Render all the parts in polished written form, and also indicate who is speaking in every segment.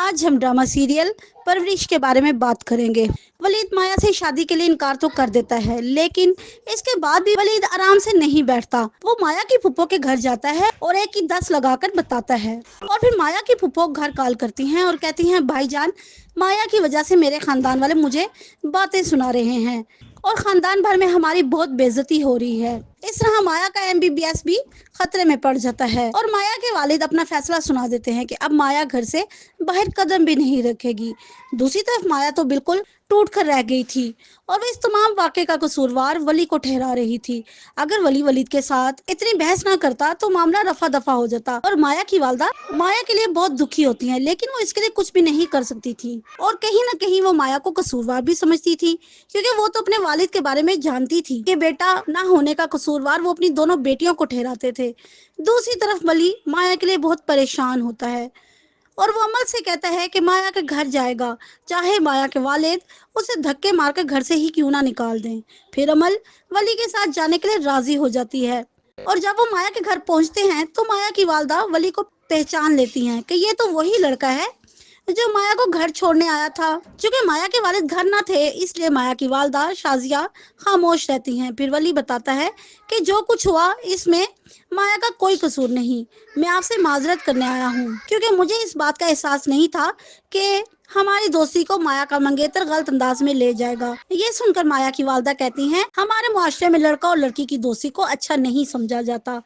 Speaker 1: आज हम drama serial परवरिश के बारे में बात करेंगे। वलीद माया से शादी के लिए इनकार तो कर देता है, लेकिन इसके बाद भी वलीद आराम से नहीं बैठता। वो माया की फुप्पो के घर जाता है और एक की 10 लगाकर बताता है। और फिर माया की फुप्पो घर कॉल करती हैं और कहती हैं, भाईजान, माया की वजह से मेरे खानदान वाले मुझे बातें सुना रहे हैं और खानदान भर में हमारी बहुत बेइज्जती हो रही है। इस तरह माया का MBBS भी खतरे में पड़ जाता है और माया के वालिद अपना फैसला सुना देते हैं कि अब माया घर से बाहर कदम भी नहीं रखेगी। दूसरी तरफ माया तो बिल्कुल टूट कर रह गई थी और वो इस तमाम वाक़े का कसूरवार वली को ठहरा रही थी। अगर वली वलीद के साथ इतनी बहस ना करता तो मामला रफा दफा हो जाता और माया की वालदा माया के लिए बहुत दुखी होती हैं, लेकिन वो इसके लिए कुछ भी नहीं कर सकती थी और कहीं ना कहीं वो माया को कसूरवार भी समझती थी, क्योंकि वो तो अपने वालिद के बारे में जानती थी कि बेटा ना होने का कसूरवार वो अपनी दोनों बेटियों को ठहराते थे। दूसरी तरफ वली माया के लिए बहुत परेशान होता है और वो अमल से कहता है कि माया के घर जाएगा, चाहे माया के वालिद उसे धक्के मारकर घर से ही क्यों ना निकाल दें। फिर अमल वली के साथ जाने के लिए राजी हो जाती है और जब वो माया के घर पहुंचते हैं तो माया की वालदा वली को पहचान लेती हैं कि ये तो वही लड़का है जो माया को घर छोड़ने आया था। क्योंकि माया के वालिद घर ना थे, इसलिए माया की वालदा शाजिया खामोश रहती हैं। फिर वली बताता है कि जो कुछ हुआ इसमें माया का कोई कसूर नहीं। मैं आपसे माजरत करने आया हूँ क्योंकि मुझे इस बात का एहसास नहीं था कि हमारी दोस्ती को माया का मंगेतर गलत अंदाज में ले जाएगा। ये सुनकर माया की वालदा कहती हैं, हमारे मुआशरे में लड़का और लड़की की दोस्ती को अच्छा नहीं समझा जाता।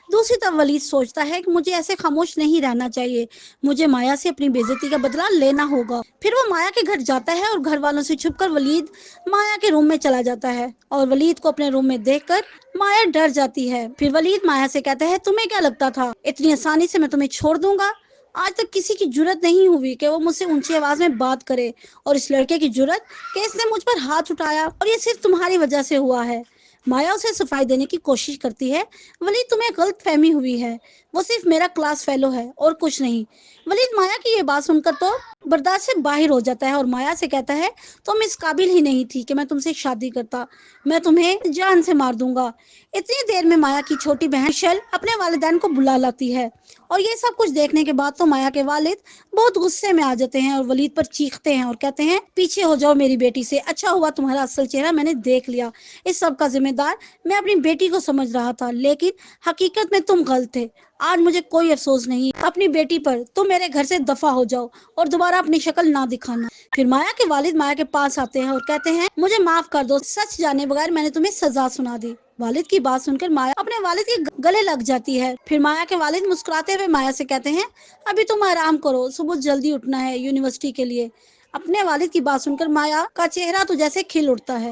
Speaker 1: दूसरी तरफ वलीद सोचता है कि मुझे ऐसे खामोश नहीं रहना चाहिए, मुझे माया से अपनी बेइज्जती का बदला लेना होगा। फिर वो माया के घर जाता है और घर वालों से छुपकर वलीद माया के रूम में चला जाता है और वलीद को अपने रूम में देखकर माया डर जाती है। फिर वलीद माया से कहता है, तुम्हें क्या लगता था इतनी आसानी से मैं तुम्हें छोड़ दूंगा? आज तक किसी की जुर्रत नहीं हुई कि वो मुझसे ऊंची आवाज में बात करे, और इस लड़के की जुर्रत कि इसने मुझ पर हाथ उठाया और ये सिर्फ तुम्हारी वजह से हुआ है। माया उसे सफाई देने की कोशिश करती है, वलीद तुम्हें गलत फहमी हुई है, वो सिर्फ मेरा क्लास फेलो है और कुछ नहीं। वलीद माया की ये बात सुनकर तो बर्दाश्त से बाहर हो जाता है और माया से कहता है, तुम इस काबिल ही नहीं थी कि मैं तुमसे शादी करता, मैं तुम्हें जान से मार दूंगा। इतनी देर में माया की छोटी बहन शल अपने वालिदैन को बुला लाती है और ये सब कुछ देखने के बाद तो माया के वालिद बहुत गुस्से में आ जाते हैं और वलीद पर चीखते हैं और कहते हैं, पीछे हो जाओ मेरी बेटी से, अच्छा हुआ तुम्हारा असल चेहरा मैंने देख लिया। इस सब का जिम्मेदार मैं अपनी बेटी को समझ रहा था, लेकिन हकीकत में तुम गलत थे। आज मुझे कोई अफसोस नहीं अपनी बेटी पर, तुम मेरे घर से दफा हो जाओ और दोबारा अपनी शक्ल ना दिखाना। फिर माया के वालिद माया के पास आते हैं और कहते हैं, मुझे माफ कर दो, सच जाने बगैर मैंने तुम्हें सजा सुना दी। वालिद की बात सुनकर माया अपने वालिद के गले लग जाती है। फिर माया के वालिद मुस्कुराते हुए माया से कहते हैं, अभी तुम आराम करो, सुबह जल्दी उठना है यूनिवर्सिटी के लिए। अपने वालिद की बात सुनकर माया का चेहरा तो जैसे खिल उठता है।